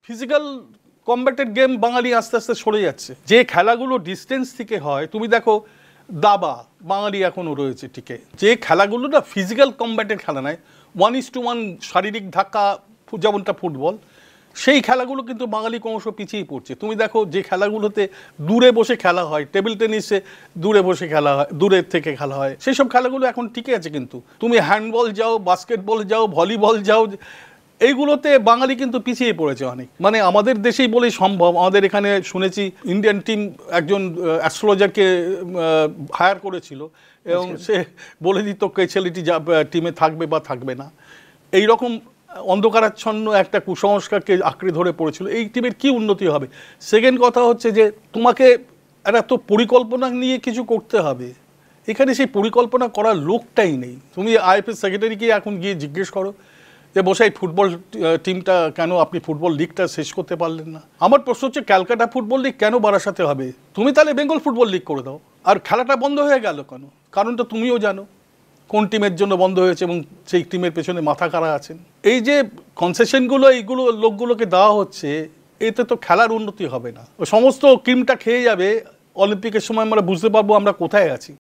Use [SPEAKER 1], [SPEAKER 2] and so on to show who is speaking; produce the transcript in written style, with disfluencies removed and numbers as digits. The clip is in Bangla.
[SPEAKER 1] ফিজিক্যাল কম্ব্যাটেড গেম বাঙালি আস্তে আস্তে সরে যাচ্ছে। যে খেলাগুলো ডিস্টেন্স থেকে হয়, তুমি দেখো দাবা বাঙালি এখনও রয়েছে টিকে। যে খেলাগুলো না ফিজিক্যাল কম্ব্যাটেড খেলা নয়, 1:1 শারীরিক ধাক্কা, যেমনটা ফুটবল, সেই খেলাগুলো কিন্তু বাঙালি ক্রমশ পিছিয়ে পড়ছে। তুমি দেখো যে খেলাগুলোতে দূরে বসে খেলা হয়, টেবিল টেনিসে দূরে বসে খেলা হয়, দূরের থেকে খেলা হয়, সেই সব খেলাগুলো এখন টিকে আছে। কিন্তু তুমি হ্যান্ডবল যাও, বাস্কেটবল যাও, ভলিবল যাও, এইগুলোতে বাঙালি কিন্তু পিছিয়ে পড়েছে অনেক। মানে আমাদের দেশেই বলেই সম্ভব। আমাদের এখানে শুনেছি ইন্ডিয়ান টিম একজন অ্যাস্ট্রোলজারকে হায়ার করেছিল এবং সে বলে দিত কে ছেলেটি টিমে থাকবে বা থাকবে না। এই রকম অন্ধকারাচ্ছন্ন একটা কুসংস্কারকে আঁকড়ে ধরে পড়েছিল। এই টিমের কি উন্নতি হবে? সেকেন্ড কথা হচ্ছে যে তোমাকে একটা তো পরিকল্পনা নিয়ে কিছু করতে হবে। এখানে সেই পরিকল্পনা করার লোকটাই নেই। তুমি আইএফএ সেক্রেটারিকে এখন গিয়ে জিজ্ঞেস করো যে বসে এই ফুটবল টিমটা কেন আপনি ফুটবল লিগটা শেষ করতে পারলেন না। আমার প্রশ্ন হচ্ছে ক্যালকাটা ফুটবল লিগ কেন বারাসাতে হবে? তুমি তাহলে বেঙ্গল ফুটবল লিগ করে দাও। আর খেলাটা বন্ধ হয়ে গেল কেন? কারণটা তুমিও জানো কোন টিমের জন্য বন্ধ হয়েছে এবং সেই টিমের পেছনে মাথা কারা আছেন। এই যে কনসেশনগুলো এইগুলো লোকগুলোকে দেওয়া হচ্ছে, এতে তো খেলার উন্নতি হবে না। সমস্ত ক্রিমটা খেয়ে যাবে। অলিম্পিকের সময় আমরা বুঝতে পারবো আমরা কোথায় আছি।